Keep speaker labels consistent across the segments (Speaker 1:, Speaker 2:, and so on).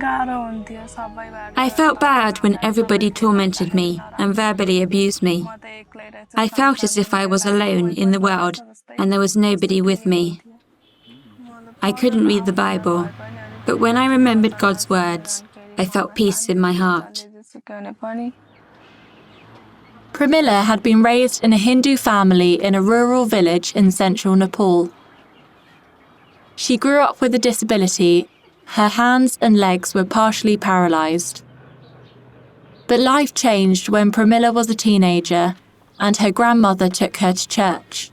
Speaker 1: I felt bad when everybody tormented me and verbally abused me. I felt as if I was alone in the world and there was nobody with me. I couldn't read the Bible, but when I remembered God's words, I felt peace in my heart.
Speaker 2: Pramila had been raised in a Hindu family in a rural village in central Nepal. She grew up with a disability. Her hands and legs were partially paralysed. But life changed when Pramila was a teenager and her grandmother took her to church.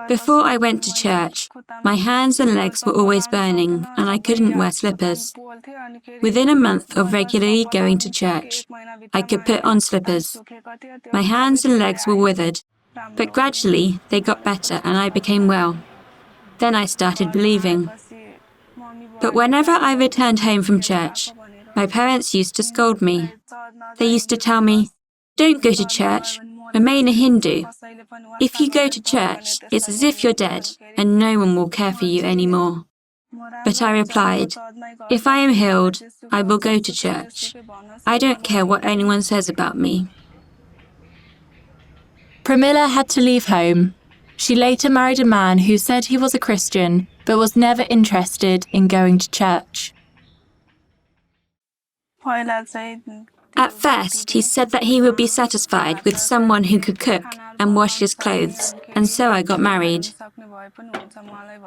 Speaker 1: Before I went to church, my hands and legs were always burning and I couldn't wear slippers. Within a month of regularly going to church, I could put on slippers. My hands and legs were withered, but gradually they got better and I became well. Then I started believing. But whenever I returned home from church, my parents used to scold me. They used to tell me, "Don't go to church, remain a Hindu. If you go to church, it's as if you're dead and no one will care for you anymore." But I replied, "If I am healed, I will go to church. I don't care what anyone says about me."
Speaker 2: Pramila had to leave home. She later married a man who said he was a Christian but was never interested in going to church.
Speaker 1: At first, he said that he would be satisfied with someone who could cook and wash his clothes, and so I got married.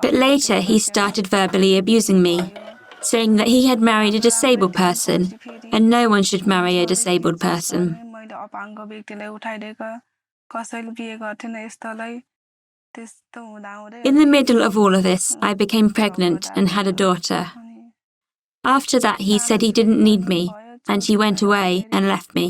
Speaker 1: But later, he started verbally abusing me, saying that he had married a disabled person, and no one should marry a disabled person. In the middle of all of this, I became pregnant and had a daughter. After that, he said he didn't need me, and he went away and left me.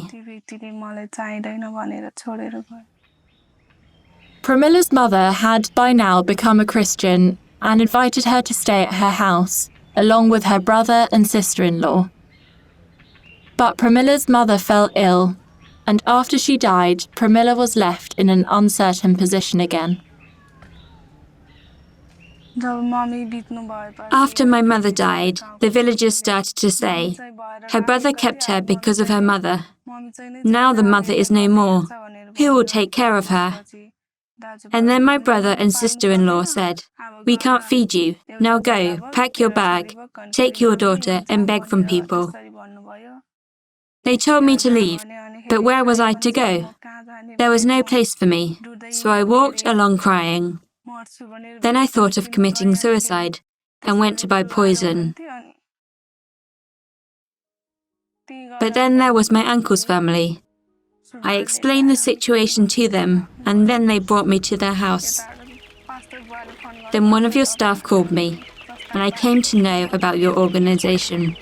Speaker 2: Pramila's mother had by now become a Christian and invited her to stay at her house, along with her brother and sister-in-law. But Pramila's mother fell ill, and after she died, Pramila was left in an uncertain position again.
Speaker 1: After my mother died, the villagers started to say, "Her brother kept her because of her mother. Now the mother is no more. Who will take care of her?" And then my brother and sister-in-law said, "We can't feed you. Now go, pack your bag, take your daughter and beg from people." They told me to leave, but where was I to go? There was no place for me, so I walked along crying. Then I thought of committing suicide and went to buy poison. But then there was my uncle's family. I explained the situation to them, and then they brought me to their house. Then one of your staff called me, and I came to know about your organization.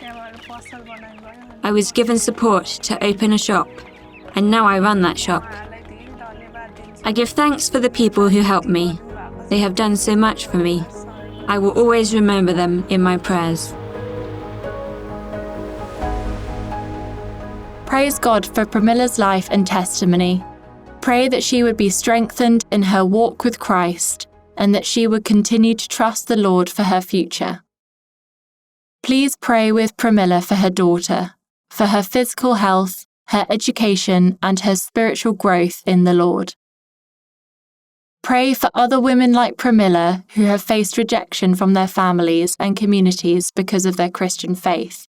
Speaker 1: I was given support to open a shop, and now I run that shop. I give thanks for the people who helped me. They have done so much for me. I will always remember them in my prayers.
Speaker 2: Praise God for Pramila's life and testimony. Pray that she would be strengthened in her walk with Christ and that she would continue to trust the Lord for her future. Please pray with Pramila for her daughter, for her physical health, her education, and her spiritual growth in the Lord. Pray for other women like Pramila who have faced rejection from their families and communities because of their Christian faith.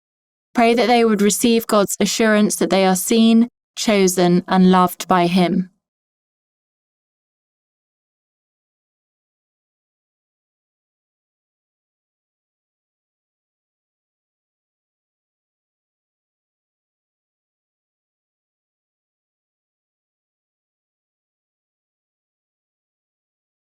Speaker 2: Pray that they would receive God's assurance that they are seen, chosen, and loved by Him.